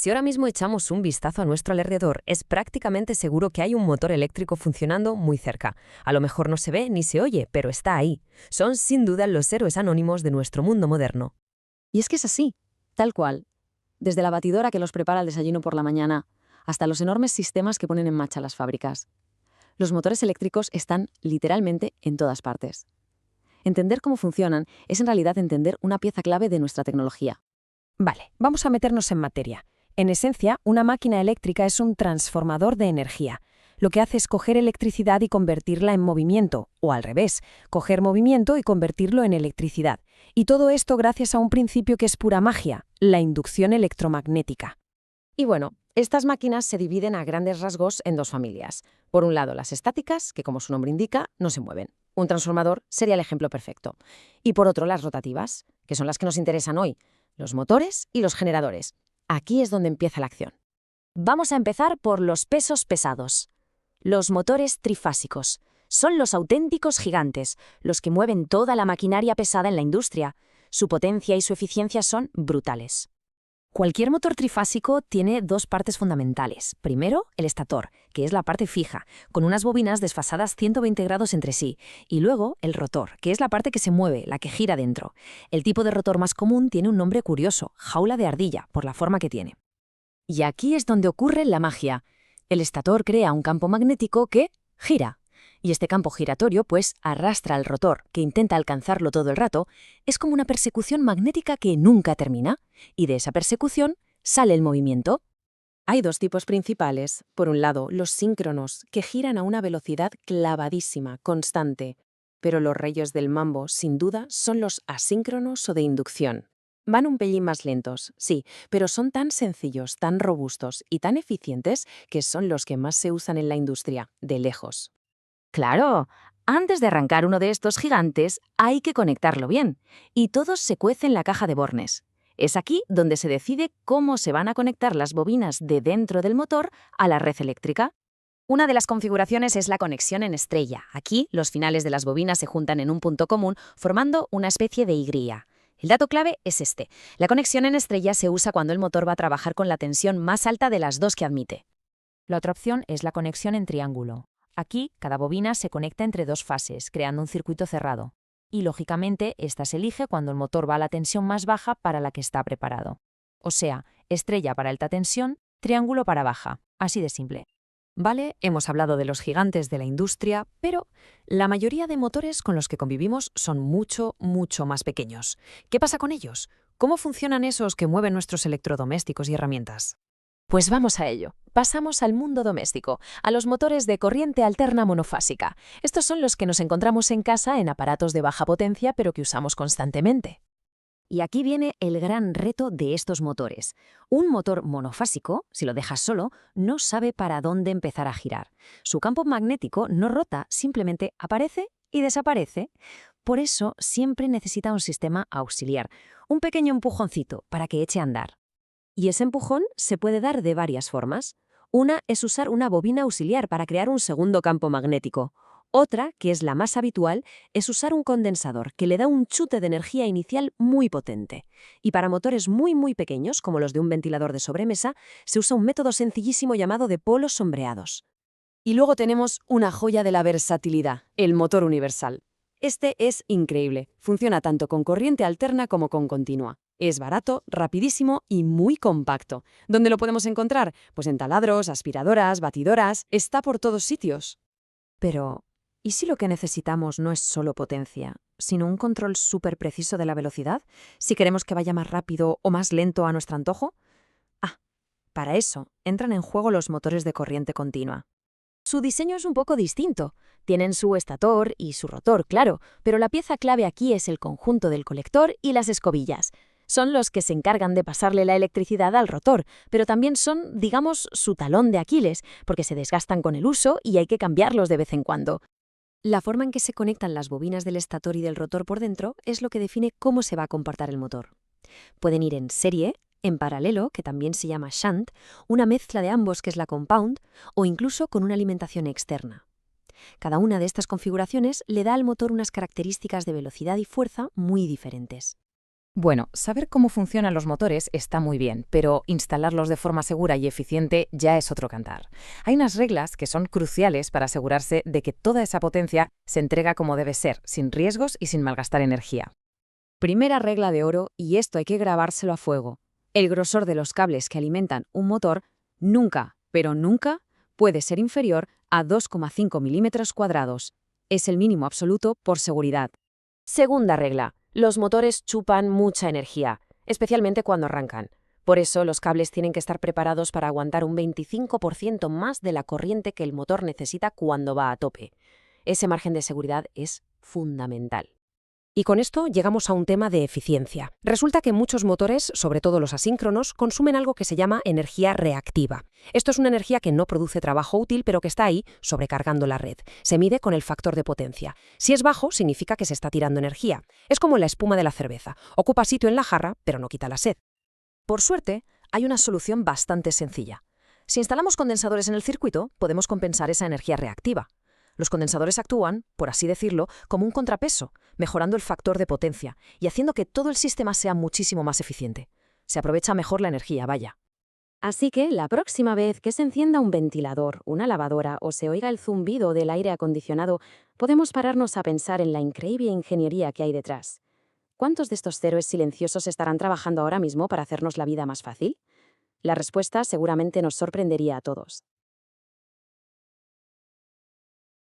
Si ahora mismo echamos un vistazo a nuestro alrededor, es prácticamente seguro que hay un motor eléctrico funcionando muy cerca. A lo mejor no se ve ni se oye, pero está ahí. Son sin duda los héroes anónimos de nuestro mundo moderno. Y es que es así, tal cual. Desde la batidora que los prepara el desayuno por la mañana, hasta los enormes sistemas que ponen en marcha las fábricas. Los motores eléctricos están literalmente en todas partes. Entender cómo funcionan es en realidad entender una pieza clave de nuestra tecnología. Vale, vamos a meternos en materia. En esencia, una máquina eléctrica es un transformador de energía. Lo que hace es coger electricidad y convertirla en movimiento, o al revés, coger movimiento y convertirlo en electricidad. Y todo esto gracias a un principio que es pura magia, la inducción electromagnética. Y bueno, estas máquinas se dividen a grandes rasgos en dos familias. Por un lado, las estáticas, que como su nombre indica, no se mueven. Un transformador sería el ejemplo perfecto. Y por otro, las rotativas, que son las que nos interesan hoy, los motores y los generadores. Aquí es donde empieza la acción. Vamos a empezar por los pesos pesados. Los motores trifásicos. Son los auténticos gigantes, los que mueven toda la maquinaria pesada en la industria. Su potencia y su eficiencia son brutales. Cualquier motor trifásico tiene dos partes fundamentales. Primero, el estator, que es la parte fija, con unas bobinas desfasadas 120 grados entre sí. Y luego, el rotor, que es la parte que se mueve, la que gira dentro. El tipo de rotor más común tiene un nombre curioso, jaula de ardilla, por la forma que tiene. Y aquí es donde ocurre la magia. El estator crea un campo magnético que gira. Y este campo giratorio, pues, arrastra al rotor, que intenta alcanzarlo todo el rato. Es como una persecución magnética que nunca termina. Y de esa persecución sale el movimiento. Hay dos tipos principales. Por un lado, los síncronos, que giran a una velocidad clavadísima, constante. Pero los reyes del mambo, sin duda, son los asíncronos o de inducción. Van un pelín más lentos, sí, pero son tan sencillos, tan robustos y tan eficientes que son los que más se usan en la industria, de lejos. Claro, antes de arrancar uno de estos gigantes hay que conectarlo bien. Y todo se cuece en la caja de bornes. Es aquí donde se decide cómo se van a conectar las bobinas de dentro del motor a la red eléctrica. Una de las configuraciones es la conexión en estrella. Aquí, los finales de las bobinas se juntan en un punto común, formando una especie de Y. El dato clave es este. La conexión en estrella se usa cuando el motor va a trabajar con la tensión más alta de las dos que admite. La otra opción es la conexión en triángulo. Aquí, cada bobina se conecta entre dos fases, creando un circuito cerrado. Y, lógicamente, esta se elige cuando el motor va a la tensión más baja para la que está preparado. O sea, estrella para alta tensión, triángulo para baja. Así de simple. Vale, hemos hablado de los gigantes de la industria, pero la mayoría de motores con los que convivimos son mucho, mucho más pequeños. ¿Qué pasa con ellos? ¿Cómo funcionan esos que mueven nuestros electrodomésticos y herramientas? Pues vamos a ello. Pasamos al mundo doméstico, a los motores de corriente alterna monofásica. Estos son los que nos encontramos en casa en aparatos de baja potencia, pero que usamos constantemente. Y aquí viene el gran reto de estos motores. Un motor monofásico, si lo dejas solo, no sabe para dónde empezar a girar. Su campo magnético no rota, simplemente aparece y desaparece. Por eso siempre necesita un sistema auxiliar, un pequeño empujoncito para que eche a andar. Y ese empujón se puede dar de varias formas. Una es usar una bobina auxiliar para crear un segundo campo magnético. Otra, que es la más habitual, es usar un condensador que le da un chute de energía inicial muy potente. Y para motores muy pequeños, como los de un ventilador de sobremesa, se usa un método sencillísimo llamado de polos sombreados. Y luego tenemos una joya de la versatilidad, el motor universal. Este es increíble. Funciona tanto con corriente alterna como con continua. Es barato, rapidísimo y muy compacto. ¿Dónde lo podemos encontrar? Pues en taladros, aspiradoras, batidoras. Está por todos sitios. Pero, ¿y si lo que necesitamos no es solo potencia, sino un control súper preciso de la velocidad? Si queremos que vaya más rápido o más lento a nuestro antojo. Para eso entran en juego los motores de corriente continua. Su diseño es un poco distinto. Tienen su estator y su rotor, claro, pero la pieza clave aquí es el conjunto del colector y las escobillas. Son los que se encargan de pasarle la electricidad al rotor, pero también son, digamos, su talón de Aquiles, porque se desgastan con el uso y hay que cambiarlos de vez en cuando. La forma en que se conectan las bobinas del estator y del rotor por dentro es lo que define cómo se va a comportar el motor. Pueden ir en serie, en paralelo, que también se llama shunt, una mezcla de ambos que es la compound, o incluso con una alimentación externa. Cada una de estas configuraciones le da al motor unas características de velocidad y fuerza muy diferentes. Bueno, saber cómo funcionan los motores está muy bien, pero instalarlos de forma segura y eficiente ya es otro cantar. Hay unas reglas que son cruciales para asegurarse de que toda esa potencia se entrega como debe ser, sin riesgos y sin malgastar energía. Primera regla de oro, y esto hay que grabárselo a fuego. El grosor de los cables que alimentan un motor nunca, pero nunca, puede ser inferior a 2,5 milímetros cuadrados. Es el mínimo absoluto por seguridad. Segunda regla. Los motores chupan mucha energía, especialmente cuando arrancan. Por eso, los cables tienen que estar preparados para aguantar un 25% más de la corriente que el motor necesita cuando va a tope. Ese margen de seguridad es fundamental. Y con esto llegamos a un tema de eficiencia. Resulta que muchos motores, sobre todo los asíncronos, consumen algo que se llama energía reactiva. Esto es una energía que no produce trabajo útil, pero que está ahí sobrecargando la red. Se mide con el factor de potencia. Si es bajo, significa que se está tirando energía. Es como la espuma de la cerveza. Ocupa sitio en la jarra, pero no quita la sed. Por suerte, hay una solución bastante sencilla. Si instalamos condensadores en el circuito, podemos compensar esa energía reactiva. Los condensadores actúan, por así decirlo, como un contrapeso, mejorando el factor de potencia y haciendo que todo el sistema sea muchísimo más eficiente. Se aprovecha mejor la energía, vaya. Así que la próxima vez que se encienda un ventilador, una lavadora o se oiga el zumbido del aire acondicionado, podemos pararnos a pensar en la increíble ingeniería que hay detrás. ¿Cuántos de estos héroes silenciosos estarán trabajando ahora mismo para hacernos la vida más fácil? La respuesta seguramente nos sorprendería a todos.